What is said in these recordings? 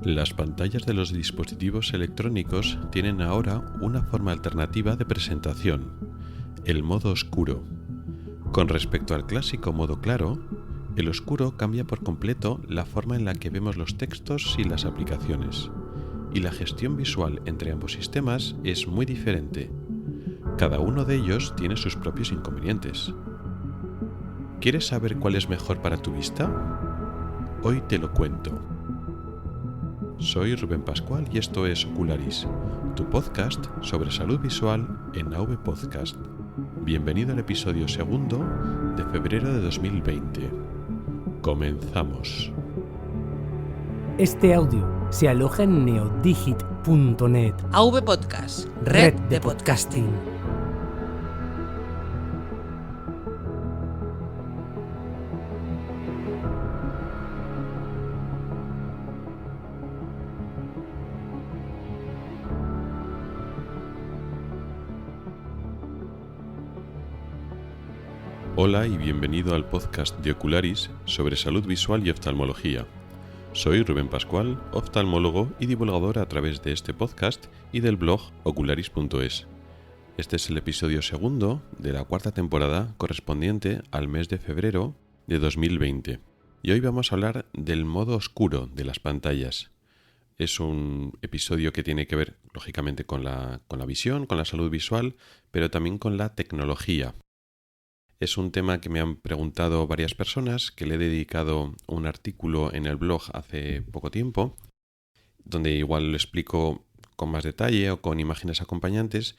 Las pantallas de los dispositivos electrónicos tienen ahora una forma alternativa de presentación, el modo oscuro. Con respecto al clásico modo claro, el oscuro cambia por completo la forma en la que vemos los textos y las aplicaciones, y la gestión visual entre ambos sistemas es muy diferente. Cada uno de ellos tiene sus propios inconvenientes. ¿Quieres saber cuál es mejor para tu vista? Hoy te lo cuento. Soy Rubén Pascual y esto es Ocularis, tu podcast sobre salud visual en AV Podcast. Bienvenido al episodio segundo de febrero de 2020. Comenzamos. Este audio se aloja en neodigit.net. AV Podcast, red de podcasting. Hola y bienvenido al podcast de Ocularis sobre salud visual y oftalmología. Soy Rubén Pascual, oftalmólogo y divulgador a través de este podcast y del blog ocularis.es. Este es el episodio segundo de la cuarta temporada correspondiente al mes de febrero de 2020. Y hoy vamos a hablar del modo oscuro de las pantallas. Es un episodio que tiene que ver, lógicamente, con la visión, con la salud visual, pero también con la tecnología. Es un tema que me han preguntado varias personas, que le he dedicado un artículo en el blog hace poco tiempo, donde igual lo explico con más detalle o con imágenes acompañantes,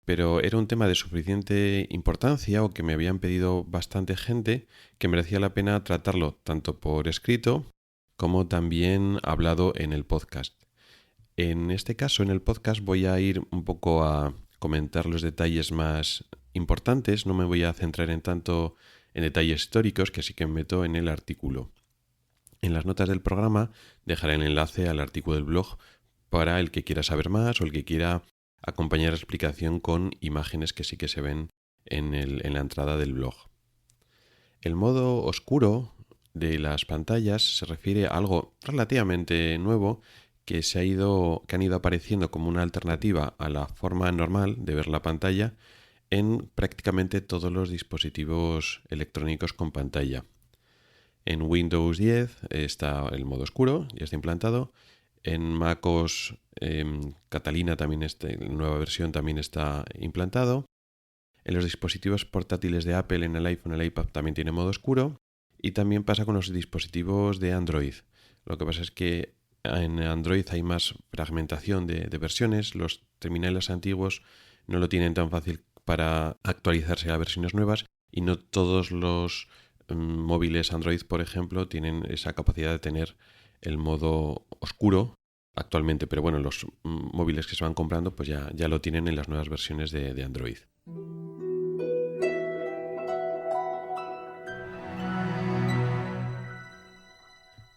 pero era un tema de suficiente importancia o que me habían pedido bastante gente que merecía la pena tratarlo tanto por escrito como también hablado en el podcast. En este caso, en el podcast voy a ir un poco a comentar los detalles más importantes, no me voy a centrar en tanto en detalles históricos que sí que me meto en el artículo. En las notas del programa dejaré el enlace al artículo del blog para el que quiera saber más o el que quiera acompañar la explicación con imágenes que sí que se ven en la entrada del blog. El modo oscuro de las pantallas se refiere a algo relativamente nuevo que han ido apareciendo como una alternativa a la forma normal de ver la pantalla en prácticamente todos los dispositivos electrónicos con pantalla. En Windows 10 está el modo oscuro, ya está implantado. En MacOS Catalina también la nueva versión también está implantado. En los dispositivos portátiles de Apple, en el iPhone, el iPad también tiene modo oscuro. Y también pasa con los dispositivos de Android. Lo que pasa es que en Android hay más fragmentación de versiones. Los terminales antiguos no lo tienen tan fácil para actualizarse a versiones nuevas y no todos los móviles Android, por ejemplo, tienen esa capacidad de tener el modo oscuro actualmente. Pero bueno, los móviles que se van comprando pues ya lo tienen en las nuevas versiones de Android.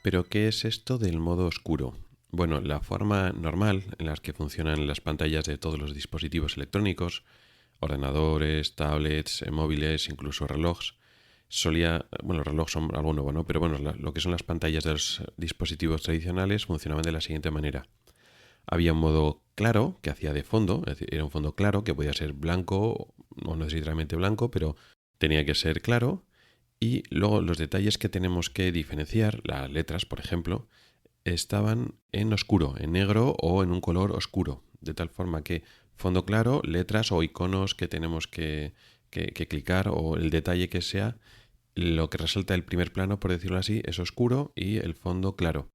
¿Pero qué es esto del modo oscuro? Bueno, la forma normal en la que funcionan las pantallas de todos los dispositivos electrónicos, ordenadores, tablets, móviles, incluso relojes, los relojes son algo nuevo, ¿no? Pero bueno, lo que son las pantallas de los dispositivos tradicionales funcionaban de la siguiente manera. Había un modo claro que hacía de fondo, es decir, era un fondo claro que podía ser blanco o no necesariamente blanco, pero tenía que ser claro. Y luego los detalles que tenemos que diferenciar, las letras, por ejemplo, estaban en oscuro, en negro o en un color oscuro, de tal forma que fondo claro, letras o iconos que tenemos que clicar o el detalle que sea, lo que resalta el primer plano, por decirlo así, es oscuro y el fondo claro.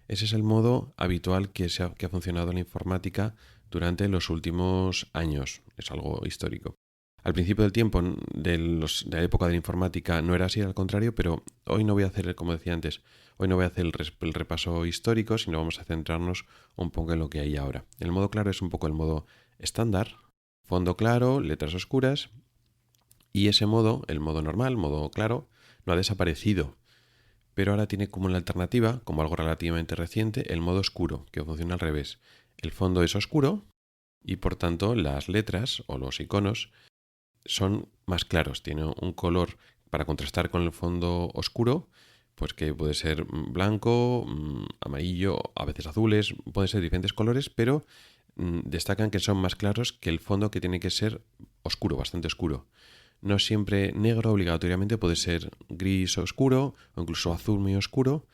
Ese es el modo habitual que ha funcionado en la informática durante los últimos años, es algo histórico. Al principio del tiempo de la época de la informática no era así, al contrario, pero hoy no voy a hacer, como decía antes, hoy no voy a hacer el repaso histórico, sino vamos a centrarnos un poco en lo que hay ahora. El modo claro es un poco el modo estándar, fondo claro, letras oscuras, y ese modo, el modo normal, modo claro, no ha desaparecido, pero ahora tiene como una alternativa, como algo relativamente reciente, el modo oscuro, que funciona al revés. El fondo es oscuro y por tanto las letras o los iconos son más claros, tiene un color para contrastar con el fondo oscuro, pues que puede ser blanco, amarillo, a veces azules, pueden ser diferentes colores, pero destacan que son más claros que el fondo, que tiene que ser oscuro, bastante oscuro. No siempre negro obligatoriamente, puede ser gris oscuro o incluso azul muy oscuro,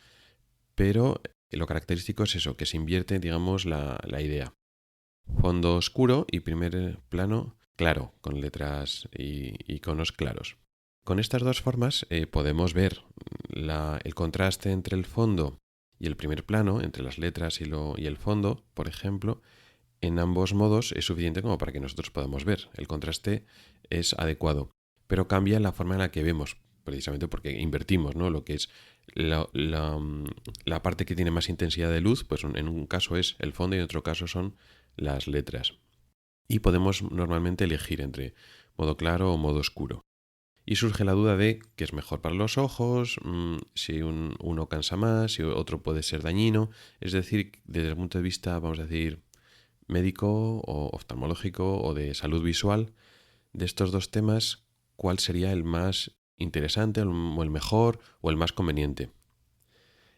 pero lo característico es eso, que se invierte, digamos, la idea. Fondo oscuro y primer plano claro, con letras y iconos claros. Con estas dos formas podemos ver el contraste entre el fondo y el primer plano, entre las letras y el fondo, por ejemplo. En ambos modos es suficiente como para que nosotros podamos ver. El contraste es adecuado, pero cambia la forma en la que vemos, precisamente porque invertimos, ¿no? Lo que es la parte que tiene más intensidad de luz, pues en un caso es el fondo y en otro caso son las letras. Y podemos normalmente elegir entre modo claro o modo oscuro. Y surge la duda de qué es mejor para los ojos, si uno cansa más, si otro puede ser dañino. Es decir, desde el punto de vista, vamos a decir, médico o oftalmológico o de salud visual, de estos dos temas, ¿cuál sería el más interesante o el mejor o el más conveniente?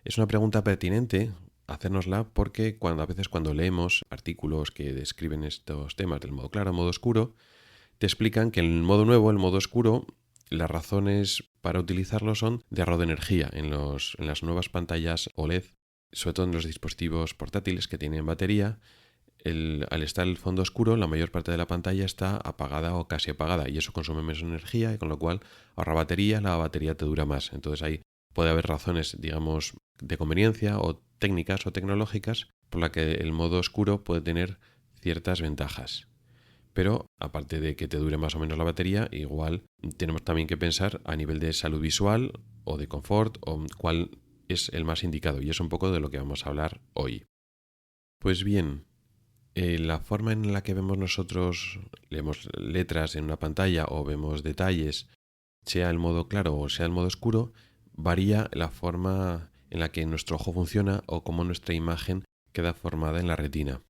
Es una pregunta pertinente hacérnosla porque a veces cuando leemos artículos que describen estos temas del modo claro o modo oscuro, te explican que en el modo nuevo, el modo oscuro, las razones para utilizarlo son de ahorro de energía en las nuevas pantallas OLED, sobre todo en los dispositivos portátiles que tienen batería. Al estar el fondo oscuro, la mayor parte de la pantalla está apagada o casi apagada y eso consume menos energía y con lo cual ahorra batería, la batería te dura más. Entonces ahí puede haber razones, digamos, de conveniencia o técnicas o tecnológicas por la que el modo oscuro puede tener ciertas ventajas. Pero aparte de que te dure más o menos la batería, igual tenemos también que pensar a nivel de salud visual o de confort o cuál es el más indicado, y es un poco de lo que vamos a hablar hoy. Pues bien, la forma en la que vemos nosotros, leemos letras en una pantalla o vemos detalles, sea el modo claro o sea el modo oscuro, varía la forma en la que nuestro ojo funciona o cómo nuestra imagen queda formada en la retina.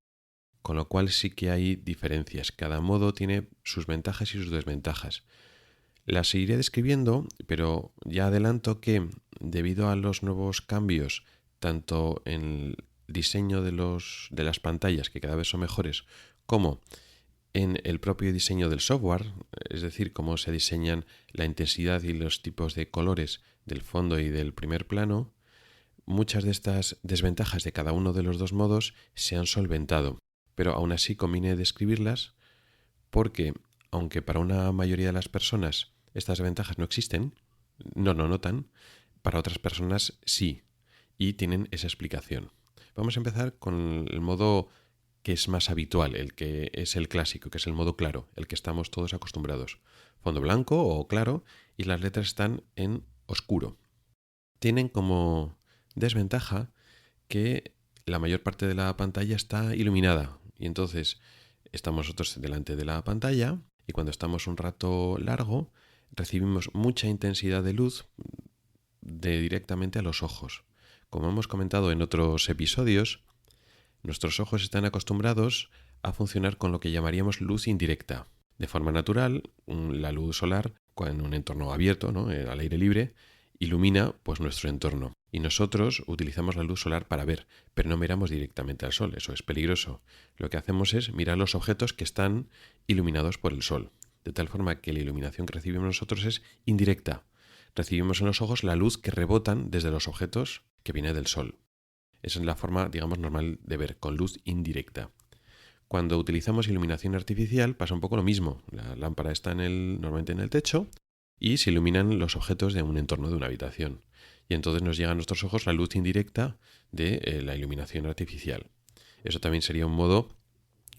Con lo cual sí que hay diferencias. Cada modo tiene sus ventajas y sus desventajas. Las seguiré describiendo, pero ya adelanto que debido a los nuevos cambios, tanto en el diseño de las pantallas, que cada vez son mejores, como en el propio diseño del software, es decir, cómo se diseñan la intensidad y los tipos de colores del fondo y del primer plano, muchas de estas desventajas de cada uno de los dos modos se han solventado. Pero aún así conviene describirlas porque, aunque para una mayoría de las personas estas ventajas no existen, no lo notan, para otras personas sí, y tienen esa explicación. Vamos a empezar con el modo que es más habitual, el que es el clásico, que es el modo claro, el que estamos todos acostumbrados. Fondo blanco o claro y las letras están en oscuro. Tienen como desventaja que la mayor parte de la pantalla está iluminada y entonces estamos nosotros delante de la pantalla y cuando estamos un rato largo recibimos mucha intensidad de luz directamente a los ojos. Como hemos comentado en otros episodios, nuestros ojos están acostumbrados a funcionar con lo que llamaríamos luz indirecta. De forma natural, la luz solar, en un entorno abierto, ¿no?, al aire libre, ilumina pues nuestro entorno. Y nosotros utilizamos la luz solar para ver, pero no miramos directamente al sol, eso es peligroso. Lo que hacemos es mirar los objetos que están iluminados por el sol, de tal forma que la iluminación que recibimos nosotros es indirecta. Recibimos en los ojos la luz que rebotan desde los objetos que viene del sol. Esa es la forma, digamos, normal de ver, con luz indirecta. Cuando utilizamos iluminación artificial pasa un poco lo mismo. La lámpara está normalmente en el techo y se iluminan los objetos de un entorno de una habitación. Y entonces nos llega a nuestros ojos la luz indirecta de la iluminación artificial. Eso también sería un modo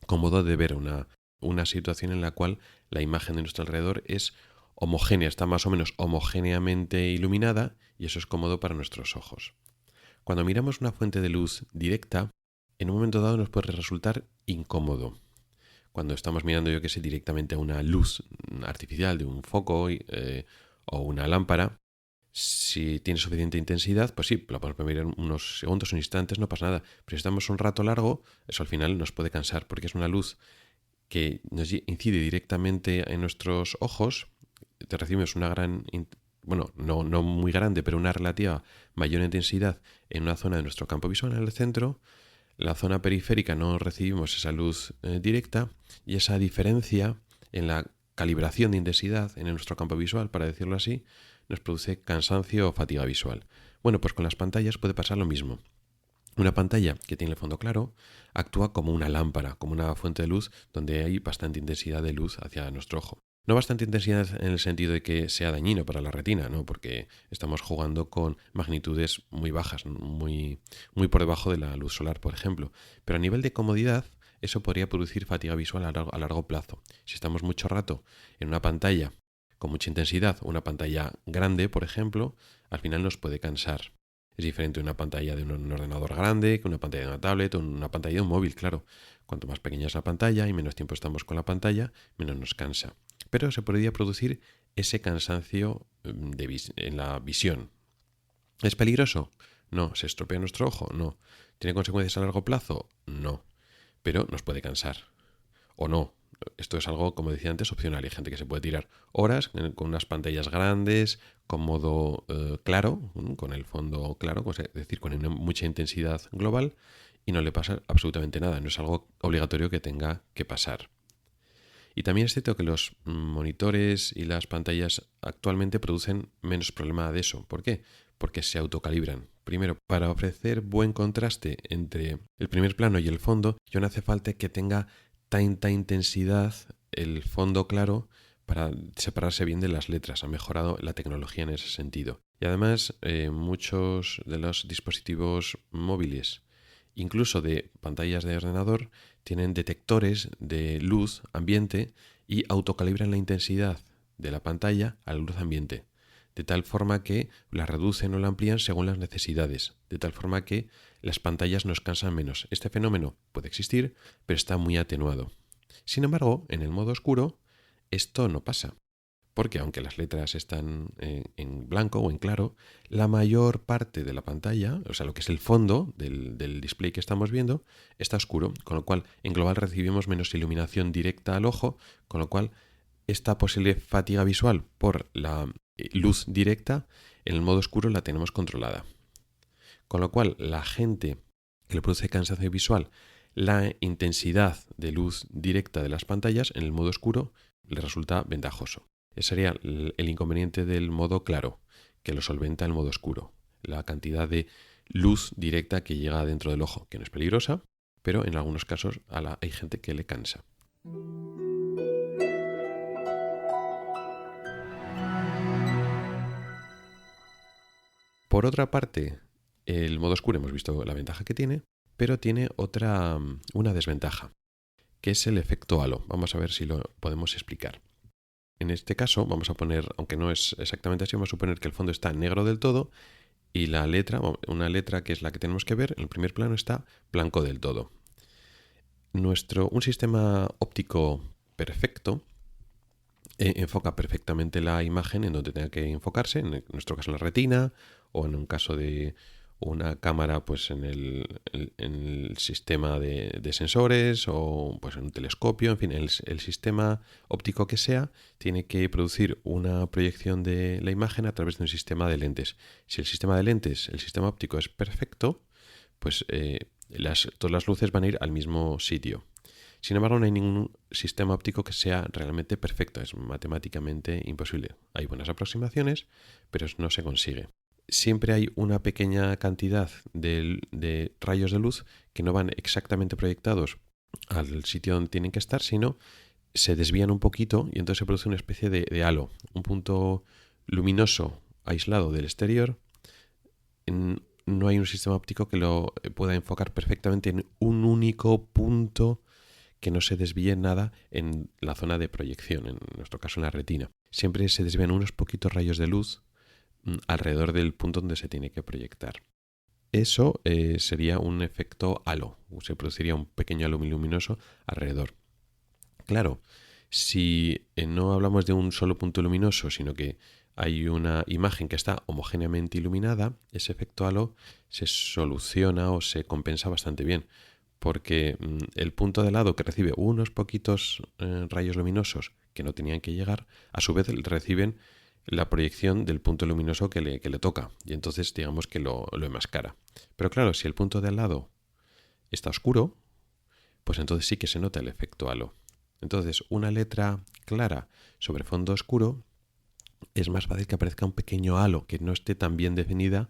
cómodo de ver una situación en la cual la imagen de nuestro alrededor es homogénea, está más o menos homogéneamente iluminada y eso es cómodo para nuestros ojos. Cuando miramos una fuente de luz directa, en un momento dado nos puede resultar incómodo. Cuando estamos mirando, directamente a una luz artificial de un foco o una lámpara, si tiene suficiente intensidad, pues sí, lo podemos mirar unos segundos, unos instantes, no pasa nada. Pero si estamos un rato largo, eso al final nos puede cansar, porque es una luz que nos incide directamente en nuestros ojos, recibimos una gran bueno, no muy grande, pero una relativa mayor intensidad en una zona de nuestro campo visual en el centro. La zona periférica no recibimos esa luz directa, y esa diferencia en la calibración de intensidad en nuestro campo visual, para decirlo así, nos produce cansancio o fatiga visual. Bueno, pues con las pantallas puede pasar lo mismo. Una pantalla que tiene el fondo claro actúa como una lámpara, como una fuente de luz donde hay bastante intensidad de luz hacia nuestro ojo. No bastante intensidad en el sentido de que sea dañino para la retina, ¿no? Porque estamos jugando con magnitudes muy bajas, muy por debajo de la luz solar, por ejemplo. Pero a nivel de comodidad, eso podría producir fatiga visual a largo plazo. Si estamos mucho rato en una pantalla con mucha intensidad, una pantalla grande, por ejemplo, al final nos puede cansar. Es diferente una pantalla de un ordenador grande que una pantalla de una tablet o una pantalla de un móvil, claro. Cuanto más pequeña es la pantalla y menos tiempo estamos con la pantalla, menos nos cansa. Pero se podría producir ese cansancio en la visión. ¿Es peligroso? No. ¿Se estropea nuestro ojo? No. ¿Tiene consecuencias a largo plazo? No. Pero nos puede cansar. O no. Esto es algo, como decía antes, opcional. Hay gente que se puede tirar horas con unas pantallas grandes, con modo claro, con el fondo claro, es decir, con mucha intensidad global, y no le pasa absolutamente nada. No es algo obligatorio que tenga que pasar. Y también es cierto que los monitores y las pantallas actualmente producen menos problema de eso. ¿Por qué? Porque se autocalibran. Primero, para ofrecer buen contraste entre el primer plano y el fondo, ya no hace falta que tenga tanta intensidad el fondo claro para separarse bien de las letras. Ha mejorado la tecnología en ese sentido. Y además, muchos de los dispositivos móviles, incluso de pantallas de ordenador, tienen detectores de luz ambiente y autocalibran la intensidad de la pantalla a la luz ambiente, de tal forma que la reducen o la amplían según las necesidades, de tal forma que las pantallas nos cansan menos. Este fenómeno puede existir, pero está muy atenuado. Sin embargo, en el modo oscuro, esto no pasa, porque aunque las letras están en blanco o en claro, la mayor parte de la pantalla, o sea, lo que es el fondo del display que estamos viendo, está oscuro, con lo cual en global recibimos menos iluminación directa al ojo, con lo cual esta posible fatiga visual por la luz directa en el modo oscuro la tenemos controlada. Con lo cual, la gente que le produce cansancio visual, la intensidad de luz directa de las pantallas en el modo oscuro le resulta ventajoso. Ese sería el inconveniente del modo claro, que lo solventa el modo oscuro. La cantidad de luz directa que llega dentro del ojo, que no es peligrosa, pero en algunos casos hay gente que le cansa. Por otra parte, el modo oscuro hemos visto la ventaja que tiene, pero tiene una desventaja, que es el efecto halo. Vamos a ver si lo podemos explicar. En este caso vamos a poner, aunque no es exactamente así, vamos a suponer que el fondo está negro del todo y la letra, una letra que es la que tenemos que ver, en el primer plano está blanco del todo. Un sistema óptico perfecto enfoca perfectamente la imagen en donde tenga que enfocarse, en nuestro caso en la retina, o en un caso de una cámara pues en el sistema de sensores, o pues en un telescopio, en fin, el sistema óptico que sea, tiene que producir una proyección de la imagen a través de un sistema de lentes. Si el sistema de lentes, el sistema óptico es perfecto, pues todas las luces van a ir al mismo sitio. Sin embargo, no hay ningún sistema óptico que sea realmente perfecto. Es matemáticamente imposible. Hay buenas aproximaciones, pero no se consigue. Siempre hay una pequeña cantidad de rayos de luz que no van exactamente proyectados al sitio donde tienen que estar, sino se desvían un poquito y entonces se produce una especie de halo, un punto luminoso aislado del exterior. No hay un sistema óptico que lo pueda enfocar perfectamente en un único punto, que no se desvíe nada en la zona de proyección, en nuestro caso en la retina. Siempre se desvían unos poquitos rayos de luz alrededor del punto donde se tiene que proyectar. Eso sería un efecto halo, se produciría un pequeño halo luminoso alrededor. Claro, si no hablamos de un solo punto luminoso, sino que hay una imagen que está homogéneamente iluminada, ese efecto halo se soluciona o se compensa bastante bien, porque el punto de lado que recibe unos poquitos rayos luminosos que no tenían que llegar, a su vez reciben la proyección del punto luminoso que le toca, y entonces digamos que lo enmascara. Pero claro, si el punto de al lado está oscuro, pues entonces sí que se nota el efecto halo. Entonces, una letra clara sobre fondo oscuro es más fácil que aparezca un pequeño halo que no esté tan bien definida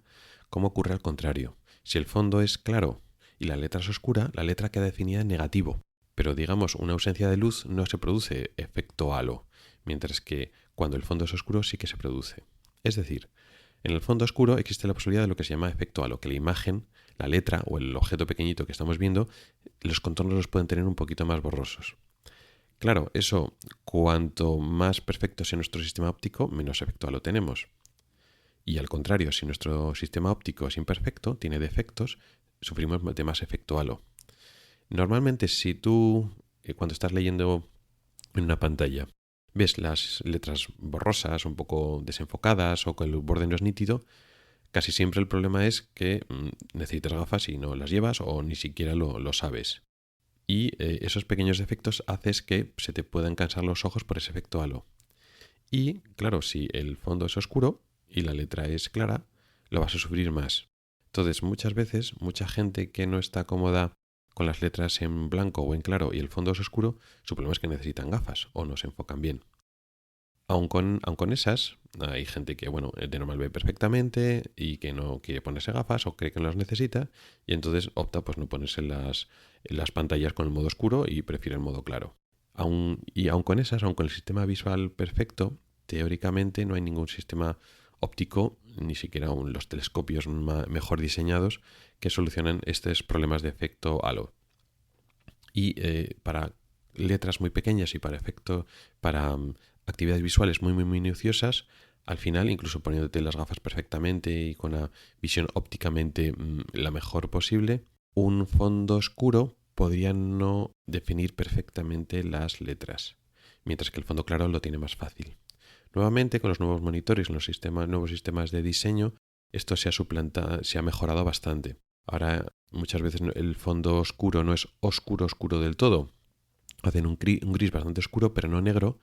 como ocurre al contrario. Si el fondo es claro y la letra es oscura, la letra queda definida en negativo. Pero digamos, una ausencia de luz no se produce efecto halo, mientras que cuando el fondo es oscuro sí que se produce. Es decir, en el fondo oscuro existe la posibilidad de lo que se llama efecto halo, que la imagen, la letra o el objeto pequeñito que estamos viendo, los contornos los pueden tener un poquito más borrosos. Claro, eso, cuanto más perfecto sea nuestro sistema óptico, menos efecto halo tenemos. Y al contrario, si nuestro sistema óptico es imperfecto, tiene defectos, sufrimos de más efecto halo. Normalmente, si tú, cuando estás leyendo en una pantalla, ves las letras borrosas, un poco desenfocadas o que el borde no es nítido, casi siempre el problema es que necesitas gafas y no las llevas o ni siquiera lo sabes. Y esos pequeños defectos hacen que se te puedan cansar los ojos por ese efecto halo. Y claro, si el fondo es oscuro y la letra es clara, lo vas a sufrir más. Entonces, muchas veces, mucha gente que no está cómoda con las letras en blanco o en claro y el fondo es oscuro, su problema es que necesitan gafas o no se enfocan bien. Aun con esas, hay gente que, de normal ve perfectamente y que no quiere ponerse gafas o cree que no las necesita y entonces opta pues no ponerse las pantallas con el modo oscuro y prefiere el modo claro. Aun con esas, aun con el sistema visual perfecto, teóricamente no hay ningún sistema óptico, ni siquiera los telescopios mejor diseñados, que solucionen estos problemas de efecto halo. Y para letras muy pequeñas y para actividades visuales muy minuciosas, al final, incluso poniéndote las gafas perfectamente y con una visión ópticamente la mejor posible, un fondo oscuro podría no definir perfectamente las letras, mientras que el fondo claro lo tiene más fácil. Nuevamente, con los nuevos monitores, los nuevos sistemas de diseño, esto se ha mejorado bastante. Ahora, muchas veces el fondo oscuro no es oscuro del todo. Hacen un gris bastante oscuro, pero no negro,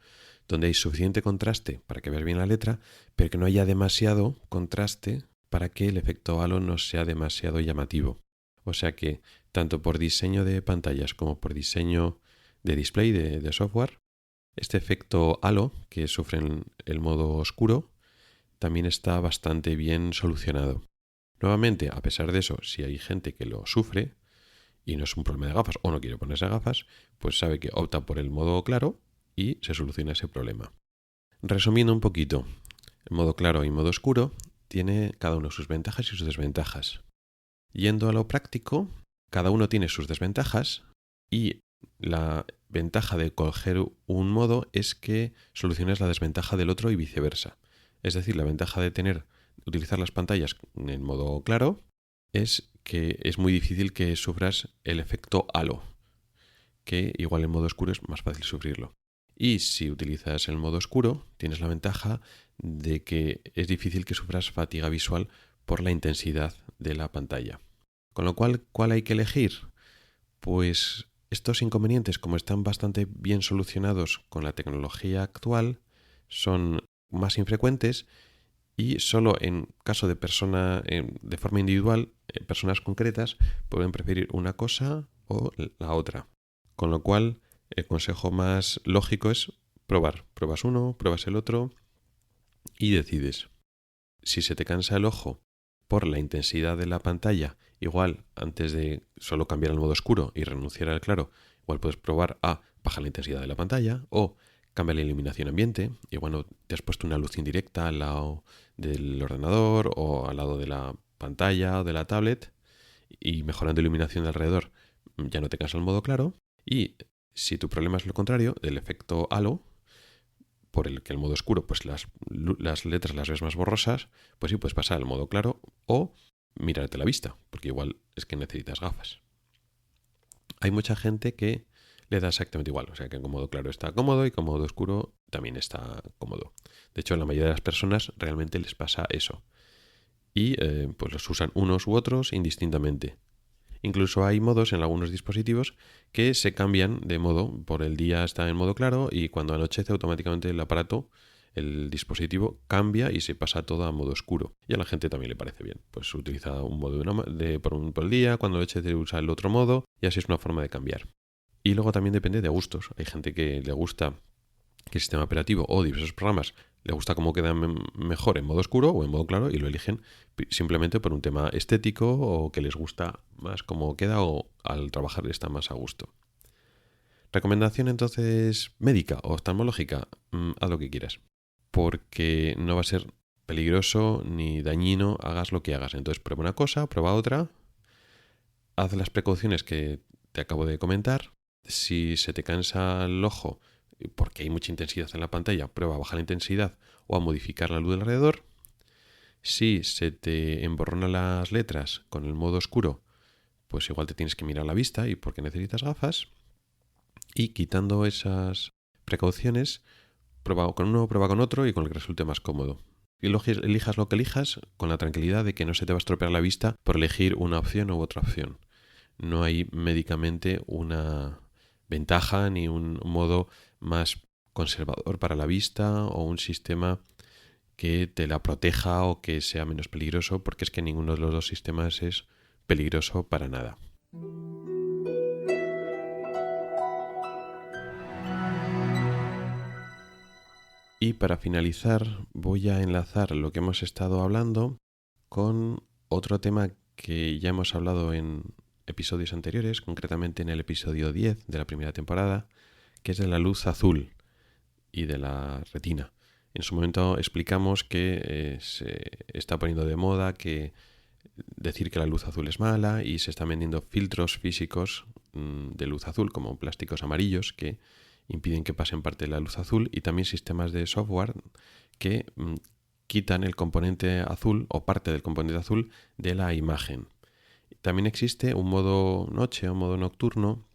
donde hay suficiente contraste para que veas bien la letra, pero que no haya demasiado contraste para que el efecto halo no sea demasiado llamativo. O sea que, tanto por diseño de pantallas como por diseño de display de software, este efecto halo que sufre el modo oscuro también está bastante bien solucionado. Nuevamente, a pesar de eso, si hay gente que lo sufre y no es un problema de gafas o no quiere ponerse gafas, pues sabe que opta por el modo claro y se soluciona ese problema. Resumiendo un poquito, el modo claro y modo oscuro tiene cada uno sus ventajas y sus desventajas. Yendo a lo práctico, cada uno tiene sus desventajas y la ventaja de coger un modo es que soluciones la desventaja del otro y viceversa. Es decir, la ventaja de utilizar las pantallas en modo claro es que es muy difícil que sufras el efecto halo, que igual en modo oscuro es más fácil sufrirlo. Y si utilizas el modo oscuro, tienes la ventaja de que es difícil que sufras fatiga visual por la intensidad de la pantalla. Con lo cual, ¿cuál hay que elegir? Pues estos inconvenientes, como están bastante bien solucionados con la tecnología actual, son más infrecuentes y solo en caso de de forma individual, personas concretas pueden preferir una cosa o la otra. Con lo cual, el consejo más lógico es probar. Pruebas uno, pruebas el otro y decides. Si se te cansa el ojo por la intensidad de la pantalla, igual antes de solo cambiar al modo oscuro y renunciar al claro, igual puedes probar a bajar la intensidad de la pantalla o cambia la iluminación ambiente. Y te has puesto una luz indirecta al lado del ordenador o al lado de la pantalla o de la tablet y mejorando la iluminación de alrededor ya no te cansa el modo claro. Y si tu problema es lo contrario, del efecto halo, por el que el modo oscuro, pues las letras las ves más borrosas, pues sí puedes pasar al modo claro o mirarte la vista, porque igual es que necesitas gafas. Hay mucha gente que le da exactamente igual, o sea que con modo claro está cómodo y con modo oscuro también está cómodo. De hecho, a la mayoría de las personas realmente les pasa eso. Y pues los usan unos u otros indistintamente. Incluso hay modos en algunos dispositivos que se cambian de modo. Por el día está en modo claro y cuando anochece automáticamente el aparato el dispositivo cambia y se pasa todo a modo oscuro. Y a la gente también le parece bien. Pues utiliza un modo por el día, cuando lo eche de usar el otro modo, y así es una forma de cambiar. Y luego también depende de gustos. Hay gente que le gusta que el sistema operativo o diversos programas le gusta cómo queda mejor en modo oscuro o en modo claro y lo eligen simplemente por un tema estético o que les gusta más cómo queda o al trabajar está más a gusto. Recomendación entonces médica o oftalmológica, haz lo que quieras, porque no va a ser peligroso ni dañino, hagas lo que hagas. Entonces prueba una cosa, prueba otra, haz las precauciones que te acabo de comentar. Si se te cansa el ojo porque hay mucha intensidad en la pantalla, prueba a bajar la intensidad o a modificar la luz del alrededor. Si se te emborronan las letras con el modo oscuro, pues igual te tienes que mirar la vista y porque necesitas gafas. Y quitando esas precauciones, prueba con uno, prueba con otro y con el que resulte más cómodo. Y elijas lo que elijas con la tranquilidad de que no se te va a estropear la vista por elegir una opción u otra opción. No hay médicamente una ventaja ni un modo más conservador para la vista o un sistema que te la proteja o que sea menos peligroso, porque es que ninguno de los dos sistemas es peligroso para nada. Y para finalizar voy a enlazar lo que hemos estado hablando con otro tema que ya hemos hablado en episodios anteriores, concretamente en el episodio 10 de la primera temporada, que es de la luz azul y de la retina. En su momento explicamos que se está poniendo de moda que decir que la luz azul es mala y se están vendiendo filtros físicos de luz azul como plásticos amarillos que impiden que pasen parte de la luz azul y también sistemas de software que quitan el componente azul o parte del componente azul de la imagen. También existe un modo noche o modo nocturno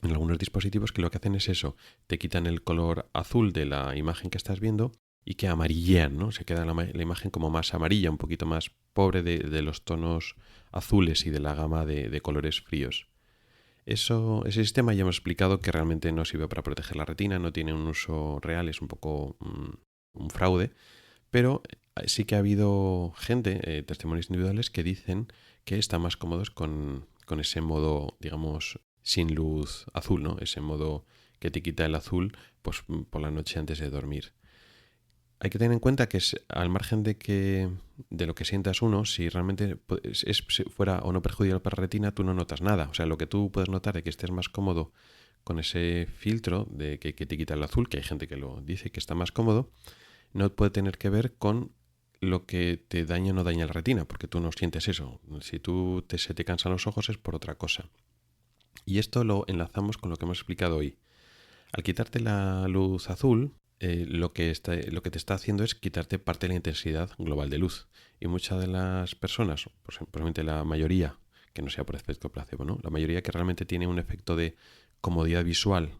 en algunos dispositivos que lo que hacen es eso, te quitan el color azul de la imagen que estás viendo y que amarillean, ¿no? Se queda la imagen como más amarilla, un poquito más pobre de los tonos azules y de la gama de colores fríos. Ese sistema ya hemos explicado que realmente no sirve para proteger la retina, no tiene un uso real, es un poco un fraude, pero sí que ha habido gente, testimonios individuales, que dicen que están más cómodos con ese modo, digamos, sin luz azul, ¿no? Ese modo que te quita el azul pues, por la noche antes de dormir. Hay que tener en cuenta que al margen de lo que sientas uno, si realmente fuera o no perjudicial para la retina, tú no notas nada. O sea, lo que tú puedes notar de que estés más cómodo con ese filtro de que te quita el azul, que hay gente que lo dice que está más cómodo, no puede tener que ver con lo que te daña o no daña la retina, porque tú no sientes eso. Si se te cansan los ojos es por otra cosa. Y esto lo enlazamos con lo que hemos explicado hoy. Al quitarte la luz azul, lo que te está haciendo es quitarte parte de la intensidad global de luz. Y muchas de las personas, posiblemente la mayoría, que no sea por efecto placebo, ¿no? La mayoría que realmente tiene un efecto de comodidad visual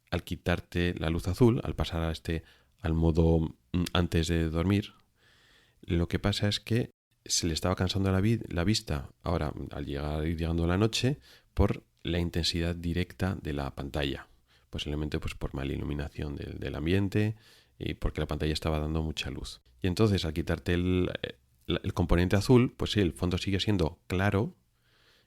al quitarte la luz azul, al pasar al modo antes de dormir, lo que pasa es que se le estaba cansando la vista ahora al ir llegando la noche por la intensidad directa de la pantalla. Posiblemente pues, por mala iluminación del ambiente y porque la pantalla estaba dando mucha luz. Y entonces al quitarte el componente azul, pues sí, el fondo sigue siendo claro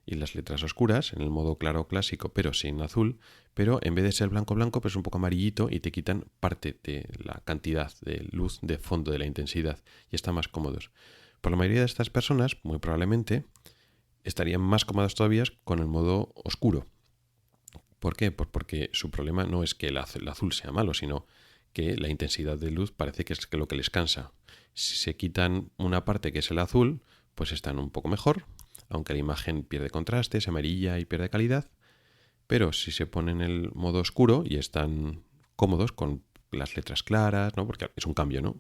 y las letras oscuras, en el modo claro clásico, pero sin azul, pero en vez de ser blanco, pues un poco amarillito y te quitan parte de la cantidad de luz de fondo, de la intensidad, y están más cómodos. Por la mayoría de estas personas, muy probablemente, estarían más cómodas todavía con el modo oscuro. ¿Por qué? Pues porque su problema no es que el azul sea malo, sino que la intensidad de luz parece que es lo que les cansa. Si se quitan una parte que es el azul, pues están un poco mejor, aunque la imagen pierde contraste, es amarilla y pierde calidad. Pero si se ponen en el modo oscuro y están cómodos con las letras claras, ¿no? Porque es un cambio, ¿no?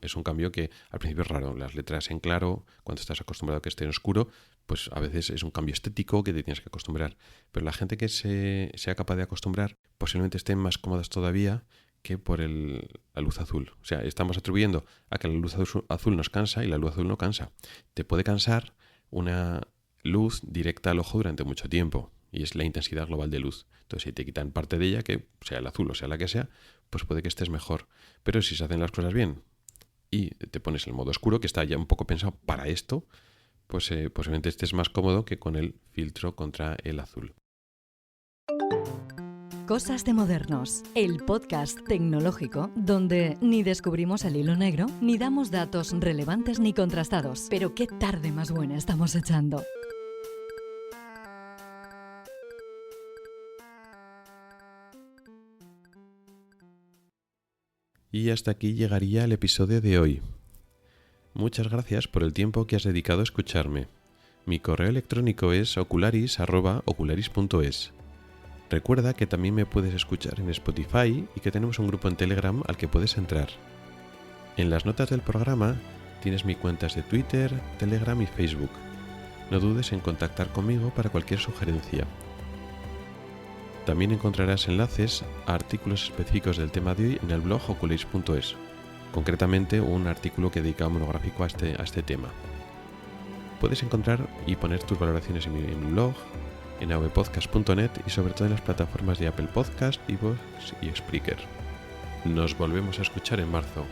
Es un cambio que al principio es raro. Las letras en claro, cuando estás acostumbrado a que esté en oscuro, pues a veces es un cambio estético que te tienes que acostumbrar. Pero la gente que sea capaz de acostumbrar posiblemente estén más cómodas todavía que por la luz azul. O sea, estamos atribuyendo a que la luz azul nos cansa y la luz azul no cansa. Te puede cansar una luz directa al ojo durante mucho tiempo. y es la intensidad global de luz. Entonces, si te quitan parte de ella, que sea el azul o sea la que sea, pues puede que estés mejor. Pero si se hacen las cosas bien y te pones el modo oscuro, que está ya un poco pensado para esto, pues posiblemente estés más cómodo que con el filtro contra el azul. Cosas de Modernos, el podcast tecnológico donde ni descubrimos el hilo negro, ni damos datos relevantes ni contrastados. Pero qué tarde más buena estamos echando. Y hasta aquí llegaría el episodio de hoy. Muchas gracias por el tiempo que has dedicado a escucharme. Mi correo electrónico es ocularis@ocularis.es. Recuerda que también me puedes escuchar en Spotify y que tenemos un grupo en Telegram al que puedes entrar. En las notas del programa tienes mis cuentas de Twitter, Telegram y Facebook. No dudes en contactar conmigo para cualquier sugerencia. También encontrarás enlaces a artículos específicos del tema de hoy en el blog ocularis.es, concretamente un artículo que dedica monográfico a este tema. Puedes encontrar y poner tus valoraciones en mi blog, en avpodcast.net y sobre todo en las plataformas de Apple Podcast, iVoox y Spreaker. Nos volvemos a escuchar en marzo.